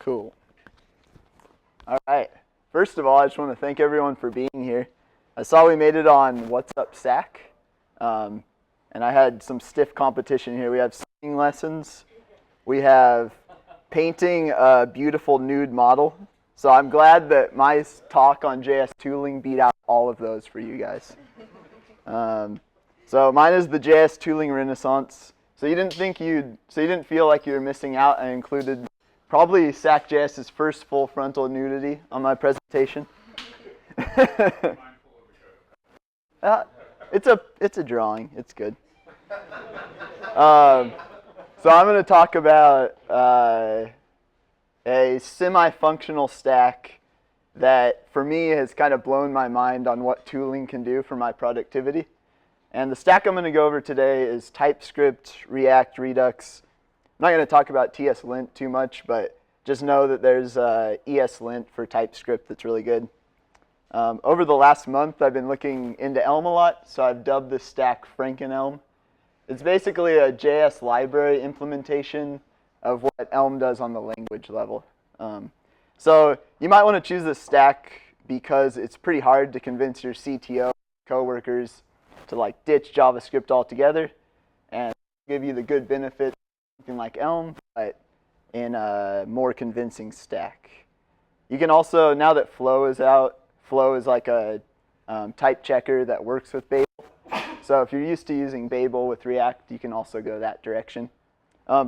Cool. All right. First of all, I just want to thank everyone for being here. I saw we made it on What's Up Sac, and I had some stiff competition here. We have singing lessons. We have painting a beautiful nude model. So I'm glad that my talk on JS tooling beat out all of those for you guys. So mine is the JS tooling renaissance. So you didn't feel like you were missing out. I included probably SacJS's first full frontal nudity on my presentation. It's a drawing. It's good. So I'm going to talk about a semi-functional stack that, for me, has kind of blown my mind on what tooling can do for my productivity. And the stack I'm going to go over today is TypeScript, React, Redux. I'm not going to talk about TSLint too much, but just know that there's ESLint for TypeScript that's really good. Over the last month, I've been looking into Elm a lot, so I've dubbed this stack FrankenElm. It's basically a JS library implementation of what Elm does on the language level. So you might want to choose this stack because it's pretty hard to convince your CTO coworkers to like ditch JavaScript altogether and give you the good benefits of something like Elm, but in a more convincing stack. You can also, now that Flow is out, Flow is like a type checker that works with Babel. So if you're used to using Babel with React, you can also go that direction.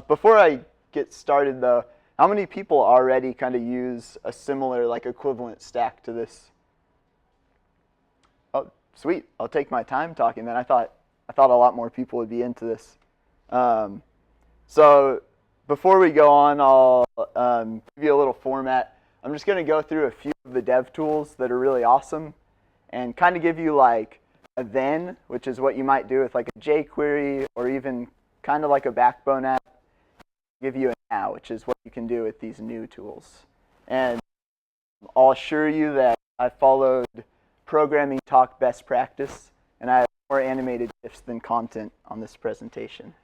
Before I get started though, how many people already kind of use a similar, like equivalent stack to this? Oh, sweet. I'll take my time talking then. I thought a lot more people would be into this. So before we go on, I'll give you a little format. I'm just going to go through a few of the dev tools that are really awesome and kind of give you like a then, which is what you might do with like a jQuery or even kind of like a Backbone app. Give you a now, which is what you can do with these new tools. And I'll assure you that I followed programming talk best practice, and I have more animated GIFs than content on this presentation.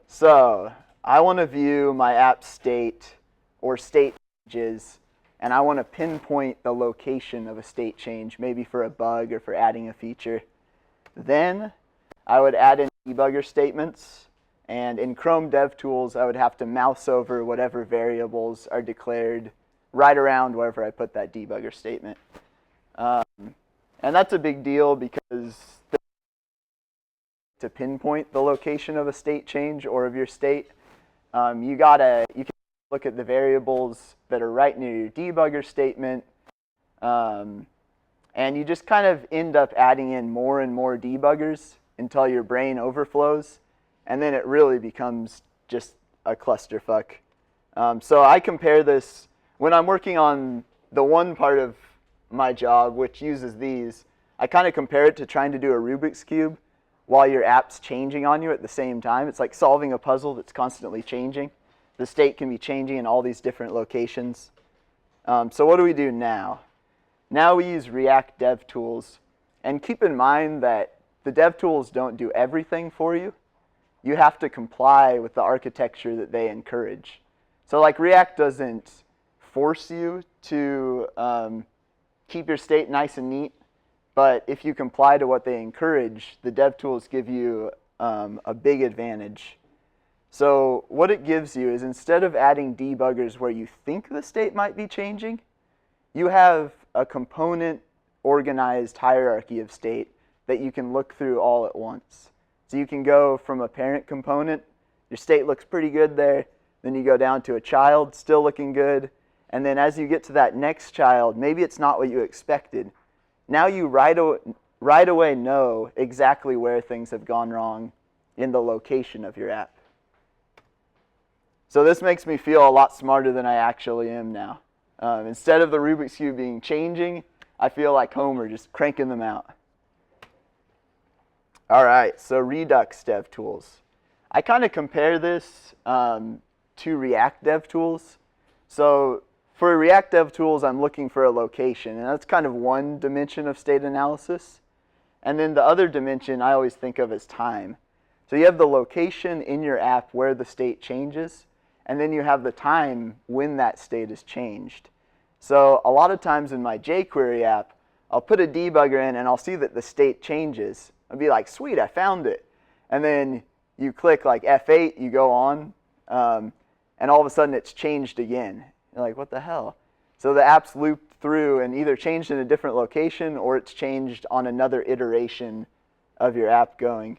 So I want to view my app state or state changes, and I want to pinpoint the location of a state change, maybe for a bug or for adding a feature. Then I would add in debugger statements. And in Chrome DevTools, I would have to mouse over whatever variables are declared right around wherever I put that debugger statement. And that's a big deal because to pinpoint the location of a state change or of your state, you can look at the variables that are right near your debugger statement. And you just kind of end up adding in more and more debuggers until your brain overflows. And then it really becomes just a clusterfuck. So I compare this, when I'm working on the one part of my job which uses these, I kind of compare it to trying to do a Rubik's Cube while your app's changing on you at the same time. It's like solving a puzzle that's constantly changing. The state can be changing in all these different locations. So what do we do now? Now we use React DevTools. And keep in mind that the DevTools don't do everything for you. You have to comply with the architecture that they encourage. So like React doesn't force you to keep your state nice and neat, but if you comply to what they encourage, the DevTools give you a big advantage. So what it gives you is instead of adding debuggers where you think the state might be changing, you have a component organized hierarchy of state that you can look through all at once. So you can go from a parent component, your state looks pretty good there, then you go down to a child, still looking good, and then as you get to that next child, maybe it's not what you expected. Now you right away know exactly where things have gone wrong in the location of your app. So this makes me feel a lot smarter than I actually am now. Instead of the Rubik's Cube being changing, I feel like Homer just cranking them out. All right, so Redux DevTools. I kind of compare this to React DevTools. So for React DevTools, I'm looking for a location, and that's kind of one dimension of state analysis. And then the other dimension I always think of as time. So you have the location in your app where the state changes, and then you have the time when that state is changed. So a lot of times in my jQuery app, I'll put a debugger in and I'll see that the state changes. I'll be like, sweet, I found it. And then you click like F8, you go on, and all of a sudden it's changed again. You're like, what the hell? So the app's looped through and either changed in a different location or it's changed on another iteration of your app going.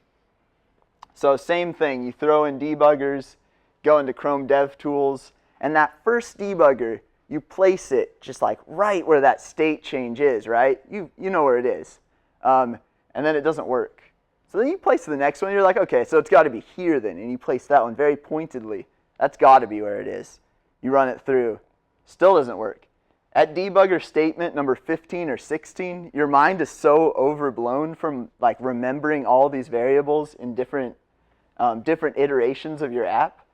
So same thing, you throw in debuggers, go into Chrome DevTools, and that first debugger, you place it just like right where that state change is, right? You know where it is. And then it doesn't work. So then you place the next one, you're like, okay, so it's got to be here then, and you place that one very pointedly. That's got to be where it is. You run it through. Still doesn't work. At debugger statement number 15 or 16, your mind is so overblown from like remembering all these variables in different iterations of your app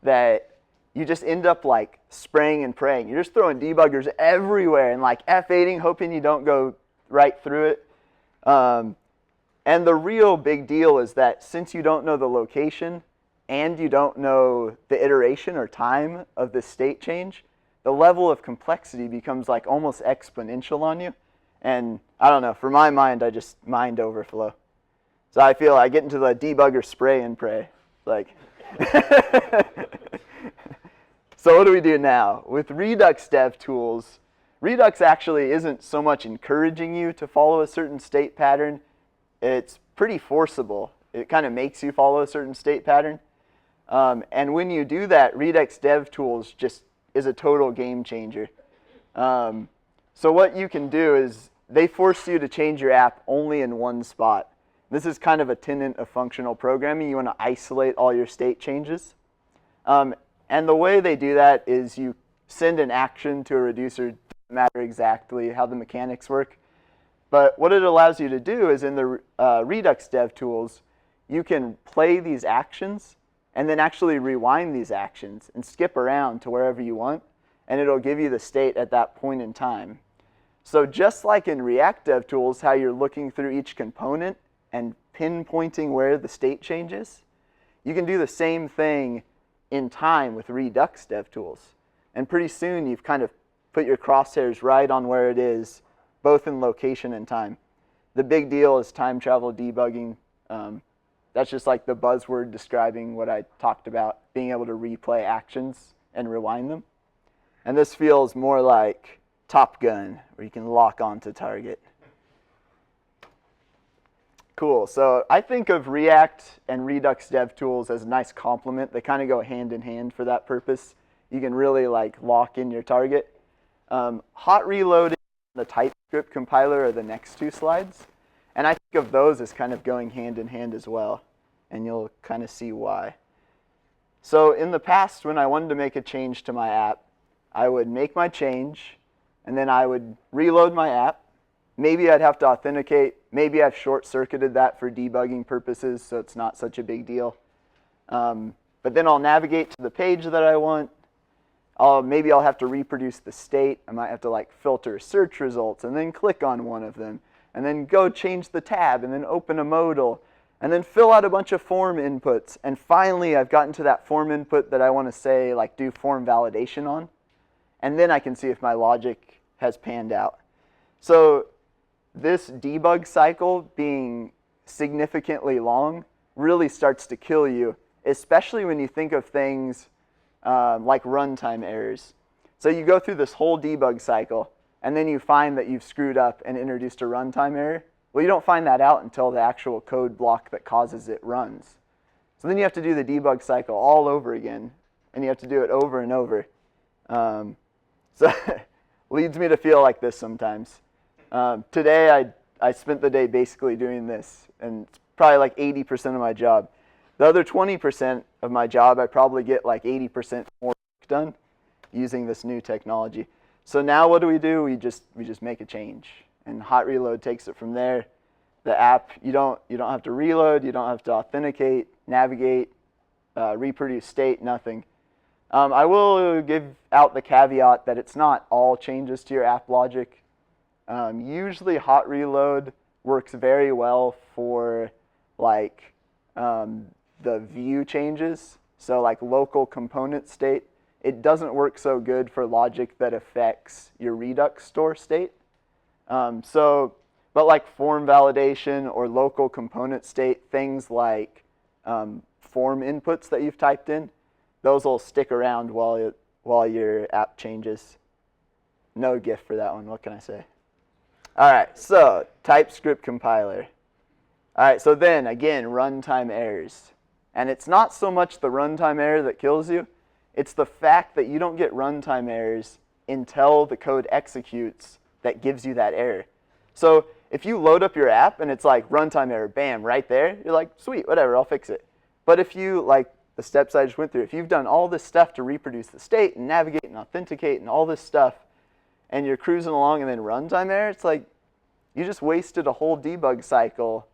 that you just end up like spraying and praying. You're just throwing debuggers everywhere and like F8ing, hoping you don't go right through it. And the real big deal is that since you don't know the location and you don't know the iteration or time of the state change, the level of complexity becomes like almost exponential on you. And I don't know, for my mind, I just mind overflow. So I feel I get into the debugger spray and pray. Like, so what do we do now? With Redux DevTools, Redux actually isn't so much encouraging you to follow a certain state pattern. It's pretty forcible. It kind of makes you follow a certain state pattern. And when you do that, Redux DevTools just is a total game changer. So what you can do is they force you to change your app only in one spot. This is kind of a tenet of functional programming. You want to isolate all your state changes. And the way they do that is you send an action to a reducer. It doesn't matter exactly how the mechanics work. But what it allows you to do is in the Redux DevTools, you can play these actions and then actually rewind these actions and skip around to wherever you want, and it'll give you the state at that point in time. So just like in React DevTools, how you're looking through each component and pinpointing where the state changes, you can do the same thing in time with Redux DevTools. And pretty soon you've kind of put your crosshairs right on where it is, both in location and time. The big deal is time travel debugging. That's just like the buzzword describing what I talked about, being able to replay actions and rewind them. And this feels more like Top Gun, where you can lock onto target. Cool, so I think of React and Redux DevTools as a nice complement. They kind of go hand in hand for that purpose. You can really like lock in your target. Hot reloading and the TypeScript compiler are the next two slides. And I think of those as kind of going hand in hand as well. And you'll kind of see why. So in the past, when I wanted to make a change to my app, I would make my change, and then I would reload my app. Maybe I'd have to authenticate. Maybe I've short-circuited that for debugging purposes, so it's not such a big deal. But then I'll navigate to the page that I want. Maybe I'll have to reproduce the state. I might have to like filter search results and then click on one of them, and then go change the tab, and then open a modal, and then fill out a bunch of form inputs. And finally, I've gotten to that form input that I want to say, like, do form validation on. And then I can see if my logic has panned out. So this debug cycle being significantly long really starts to kill you, especially when you think of things like runtime errors. So you go through this whole debug cycle, and then you find that you've screwed up and introduced a runtime error. Well, you don't find that out until the actual code block that causes it runs. So then you have to do the debug cycle all over again, and you have to do it over and over. So leads me to feel like this sometimes. Today, I spent the day basically doing this, and it's probably like 80% of my job. The other 20% of my job, I probably get like 80% more work done using this new technology. So now what do? We just make a change, and hot reload takes it from there. The app, you don't have to reload, you don't have to authenticate, navigate, reproduce state, nothing. I will give out the caveat that it's not all changes to your app logic. Usually hot reload works very well for like the view changes. So like local component state, it doesn't work so good for logic that affects your Redux store state. But like form validation or local component state, things like form inputs that you've typed in, those will stick around while your app changes. No GIF for that one, what can I say? All right, so TypeScript compiler. All right, so then again, runtime errors. And it's not so much the runtime error that kills you, it's the fact that you don't get runtime errors until the code executes that gives you that error. So if you load up your app and it's like runtime error, bam, right there, you're like, sweet, whatever, I'll fix it. But if you, like the steps I just went through, if you've done all this stuff to reproduce the state and navigate and authenticate and all this stuff, and you're cruising along and then runtime error, it's like you just wasted a whole debug cycle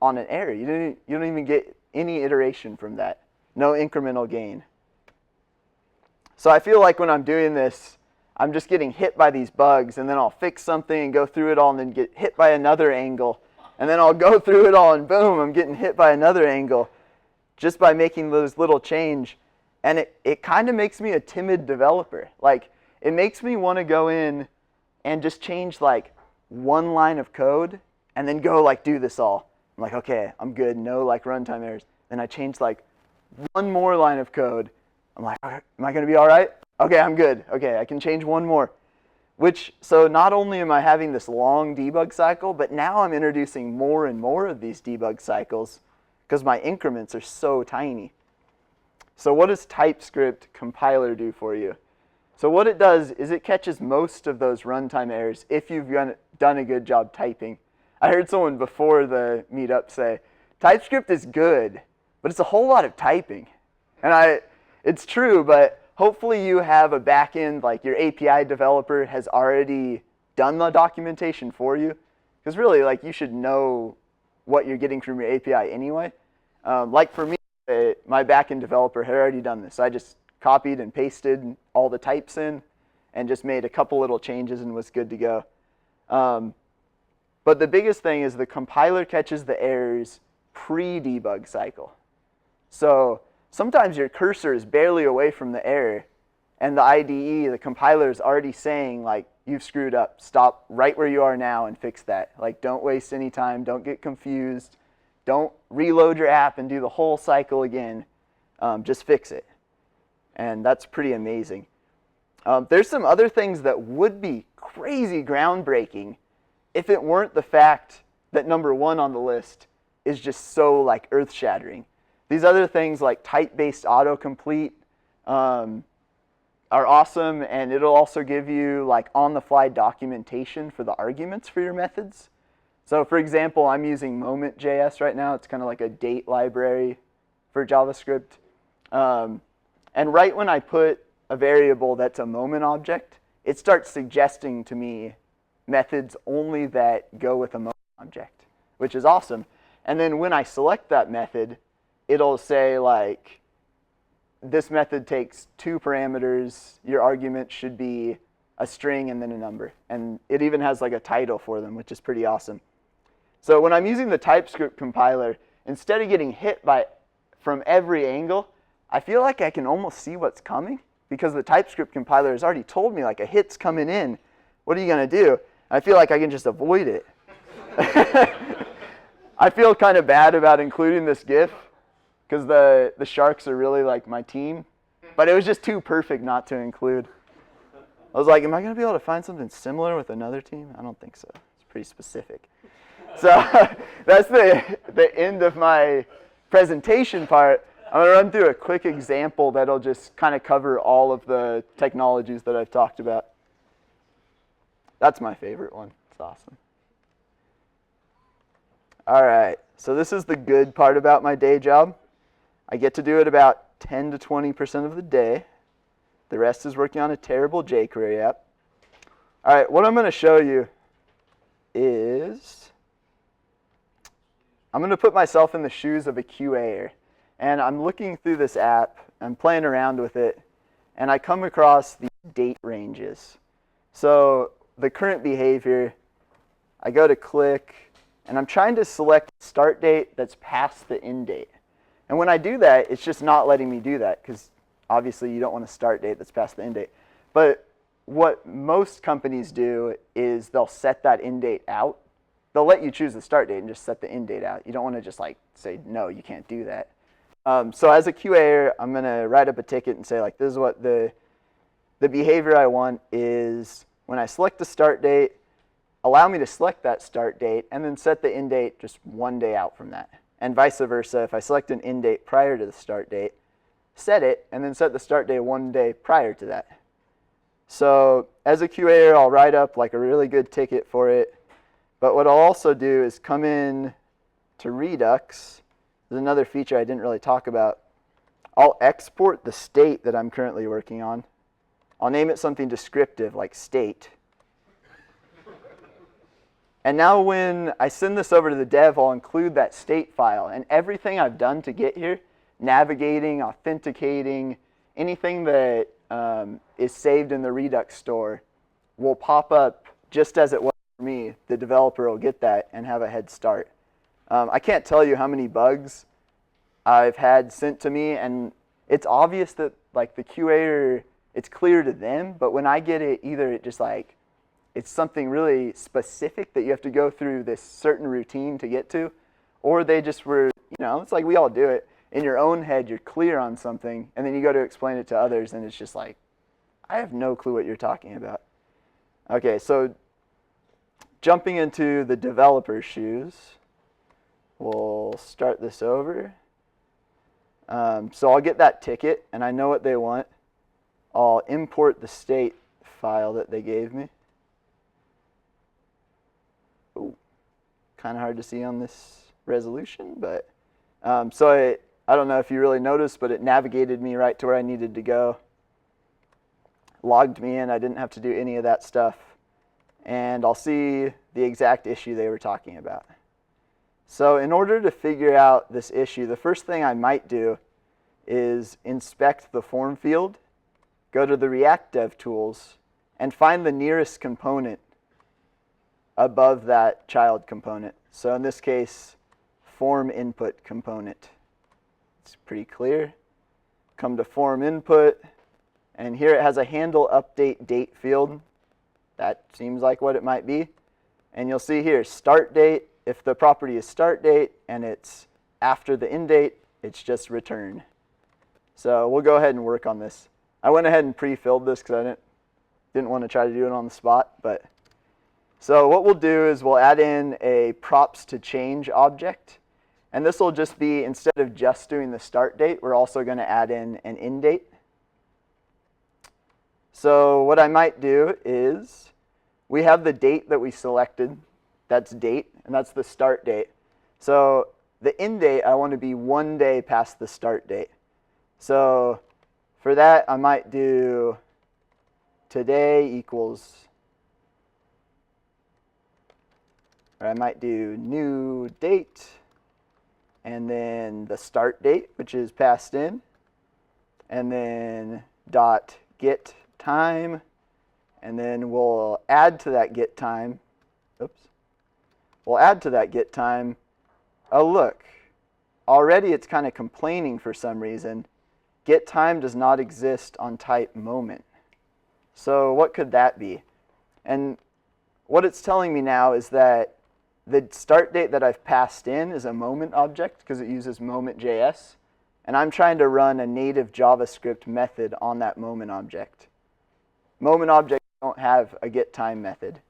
on an error. You don't even get any iteration from that. No incremental gain. So I feel like when I'm doing this, I'm just getting hit by these bugs, and then I'll fix something and go through it all and then get hit by another angle. And then I'll go through it all and boom, I'm getting hit by another angle just by making those little change. And it kind of makes me a timid developer. Like, it makes me want to go in and just change like one line of code and then go like do this all. I'm like, okay, I'm good, no like runtime errors. Then I change like one more line of code. I'm like, am I going to be all right? Okay, I'm good. Okay, I can change one more. So not only am I having this long debug cycle, but now I'm introducing more and more of these debug cycles because my increments are so tiny. So what does TypeScript compiler do for you? So what it does is it catches most of those runtime errors if you've done a good job typing. I heard someone before the meetup say, TypeScript is good, but it's a whole lot of typing. And it's true, but hopefully you have a backend, like your API developer has already done the documentation for you. Because really, like, you should know what you're getting from your API anyway. Like for me, my backend developer had already done this. I just copied and pasted all the types in and just made a couple little changes and was good to go. But the biggest thing is the compiler catches the errors pre-debug cycle. So sometimes your cursor is barely away from the error, and the IDE, the compiler, is already saying, like, you've screwed up. Stop right where you are now and fix that. Like, don't waste any time. Don't get confused. Don't reload your app and do the whole cycle again. Just fix it. And that's pretty amazing. There's some other things that would be crazy groundbreaking if it weren't the fact that number one on the list is just so like earth-shattering. These other things like type-based autocomplete are awesome, and it'll also give you like on-the-fly documentation for the arguments for your methods. So for example, I'm using moment.js right now. It's kind of like a date library for JavaScript. And right when I put a variable that's a moment object, it starts suggesting to me methods only that go with a moment object, which is awesome. And then when I select that method, it'll say like, this method takes 2 parameters. Your argument should be a string and then a number. And it even has like a title for them, which is pretty awesome. So when I'm using the TypeScript compiler, instead of getting hit from every angle, I feel like I can almost see what's coming because the TypeScript compiler has already told me like a hit's coming in. What are you going to do? I feel like I can just avoid it. I feel kind of bad about including this GIF because the sharks are really like my team. But it was just too perfect not to include. I was like, am I going to be able to find something similar with another team? I don't think so. It's pretty specific. So that's the end of my presentation part. I'm going to run through a quick example that'll just kind of cover all of the technologies that I've talked about. That's my favorite one. It's awesome. All right, so this is the good part about my day job. I get to do it about 10 to 20% of the day. The rest is working on a terrible jQuery app. All right, what I'm going to show you is I'm going to put myself in the shoes of a QAer. And I'm looking through this app, I'm playing around with it, and I come across these date ranges. So the current behavior, I go to click, and I'm trying to select start date that's past the end date. And when I do that, it's just not letting me do that because obviously you don't want a start date that's past the end date. But what most companies do is they'll set that end date out. They'll let you choose the start date and just set the end date out. You don't want to just like say, no, you can't do that. So as a QAer, I'm going to write up a ticket and say, like, this is what the behavior I want is when I select the start date, allow me to select that start date and then set the end date just one day out from that. And vice versa, if I select an end date prior to the start date, set it and then set the start date one day prior to that. So as a QAer, I'll write up like a really good ticket for it. But what I'll also do is come in to Redux. There's another feature I didn't really talk about. I'll export the state that I'm currently working on. I'll name it something descriptive like state. And now when I send this over to the dev, I'll include that state file. And everything I've done to get here, navigating, authenticating, anything that is saved in the Redux store will pop up just as it was for me. The developer will get that and have a head start. I can't tell you how many bugs I've had sent to me, and it's obvious that like the QA, it's clear to them, but when I get it, either it just like, it's something really specific that you have to go through this certain routine to get to, or they just were, you know, it's like we all do it. In your own head, you're clear on something, and then you go to explain it to others, and it's just like, I have no clue what you're talking about. Okay, so jumping into the developer's shoes, we'll start this over. So I'll get that ticket, and I know what they want. I'll import the state file that they gave me. Ooh, kind of hard to see on this resolution, but so I don't know if you really noticed, but it navigated me right to where I needed to go. Logged me in. I didn't have to do any of that stuff. And I'll see the exact issue they were talking about. So in order to figure out this issue, the first thing I might do is inspect the form field, go to the React Dev Tools, and find the nearest component above that child component. So in this case, form input component. It's pretty clear. Come to form input, and here it has a handle update date field. That seems like what it might be. And you'll see here, start date. If the property is start date and it's after the end date, it's just return. So we'll go ahead and work on this. I went ahead and pre-filled this because I didn't want to try to do it on the spot. But so what we'll do is we'll add in a props to change object. And this will just be, instead of just doing the start date, we're also going to add in an end date. So what I might do is, we have the date that we selected. That's date, and that's the start date. So the end date, I want to be one day past the start date. So for that, I might do today equals, or I might do new date, and then the start date, which is passed in, and then dot get time, and then we'll add to that get time. Oops. We'll add to that get time. Oh, look. Already it's kind of complaining for some reason. Get time does not exist on type moment. So what could that be? And what it's telling me now is that the start date that I've passed in is a moment object because it uses moment.js. And I'm trying to run a native JavaScript method on that moment object. Moment objects don't have a getTime method.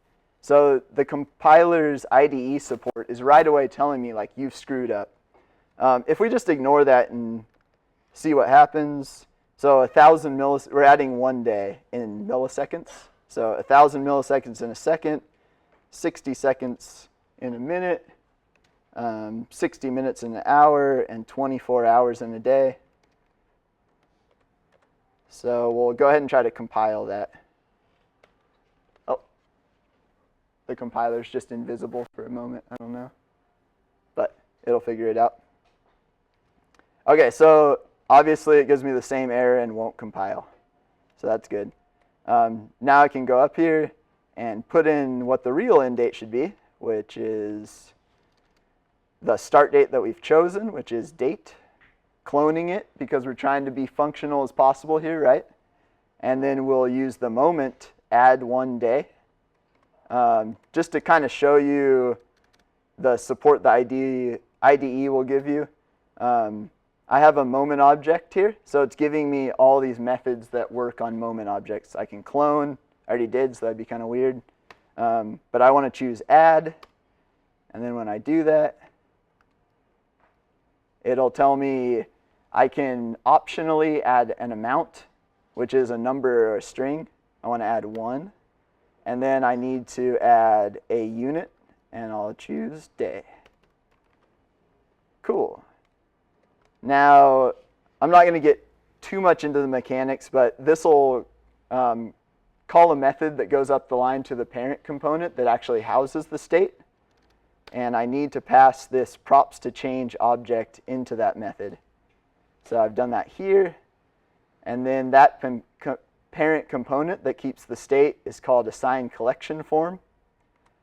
So the compiler's IDE support is right away telling me, like, you've screwed up. If we just ignore that and see what happens, so 1,000 milliseconds, we're adding 1 day in milliseconds. So 1,000 milliseconds in a second, 60 seconds in a minute, 60 minutes in an hour, and 24 hours in a day. So we'll go ahead and try to compile that. Oh, the compiler's just invisible for a moment. I don't know. But it'll figure it out. Okay, so obviously it gives me the same error and won't compile. So that's good. Now I can go up here and put in what the real end date should be, which is the start date that we've chosen, which is date. cloning it because we're trying to be functional as possible here, right? And then we'll use the moment add one day just to kind of show you the support the IDE will give you. I have a moment object here, so it's giving me all these methods that work on moment objects. I can clone, I already did, so that'd be kind of weird. But I want to choose add, and then when I do that, it'll tell me I can optionally add an amount, which is a number or a string. I want to add 1. And then I need to add a unit, and I'll choose day. Cool. Now, I'm not going to get too much into the mechanics, but this will call a method that goes up the line to the parent component that actually houses the state. And I need to pass this props to change object into that method. So I've done that here. And then that parent component that keeps the state is called assign collection form.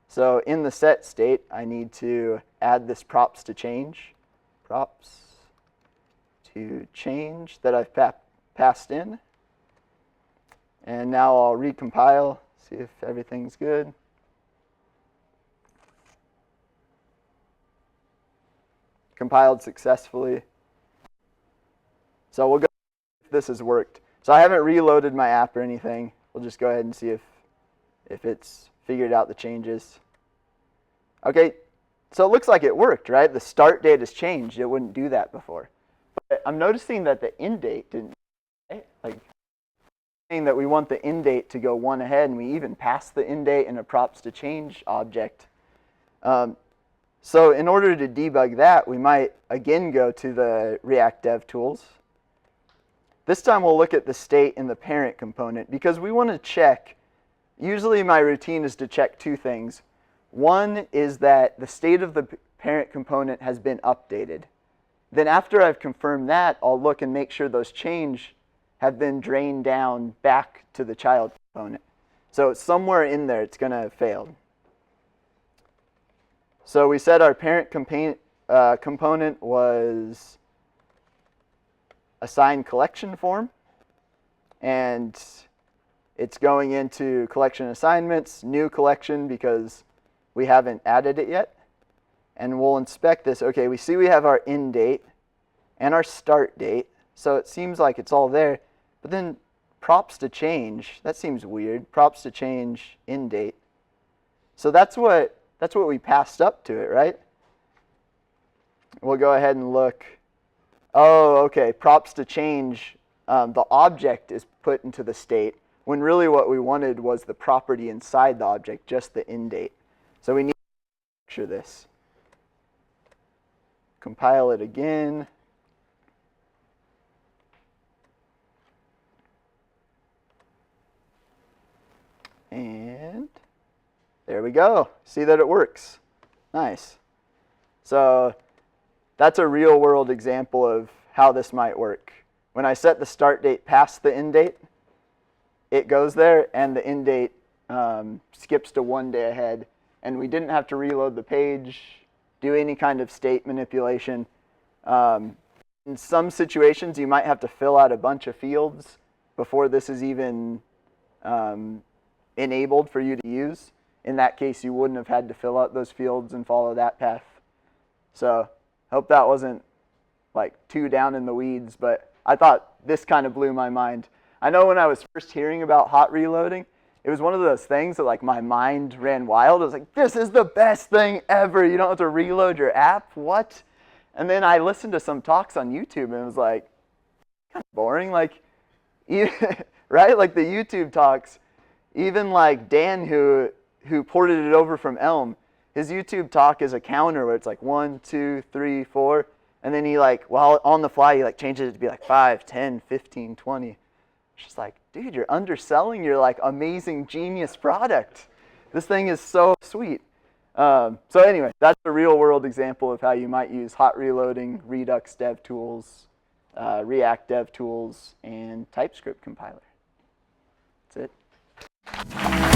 So in the set state, I need to add this props to change. Props to change that I've passed in. And now I'll recompile, see if everything's good. Compiled successfully. So we'll go if this has worked. So I haven't reloaded my app or anything. We'll just go ahead and see if it's figured out the changes. Okay, so it looks like it worked, right? The start date has changed. It wouldn't do that before. But I'm noticing that the end date didn't, right? Like saying that we want the end date to go one ahead, and we even passed the end date in a props to change object. So in order to debug that, we might again go to the React Dev Tools. This time we'll look at the state in the parent component because we want to check. Usually my routine is to check two things. One is that the state of the parent component has been updated. Then after I've confirmed that, I'll look and make sure those change have been drained down back to the child component. So somewhere in there it's going to have failed. So we said our parent component was assign collection form, and it's going into collection assignments, new collection because we haven't added it yet. And we'll inspect this. Okay, we see we have our end date and our start date, so it seems like it's all there. But then props to change, that seems weird. Props to change end date. So that's what we passed up to it, right? We'll go ahead and look. Oh, okay, props to change, the object is put into the state, when really what we wanted was the property inside the object, just the end date. So we need to structure this. Compile it again. And there we go. See that it works. Nice. So that's a real world example of how this might work. When I set the start date past the end date, it goes there and the end date skips to 1 day ahead. And we didn't have to reload the page, do any kind of state manipulation. In some situations, you might have to fill out a bunch of fields before this is even enabled for you to use. In that case, you wouldn't have had to fill out those fields and follow that path. So hope that wasn't like too down in the weeds, but I thought this kind of blew my mind. I know when I was first hearing about hot reloading, it was one of those things that like my mind ran wild. I was like, this is the best thing ever. You don't have to reload your app. What? And then I listened to some talks on YouTube and it was like, kind of boring. Like, right? Like the YouTube talks, even like Dan who ported it over from Elm, his YouTube talk is a counter where it's like 1, 2, 3, 4. And then he like, while on the fly, he like changes it to be like 5, 10, 15, 20. It's just like, dude, you're underselling your like amazing genius product. This thing is so sweet. So anyway, that's a real world example of how you might use hot reloading, Redux dev tools, React dev tools, and TypeScript compiler. That's it.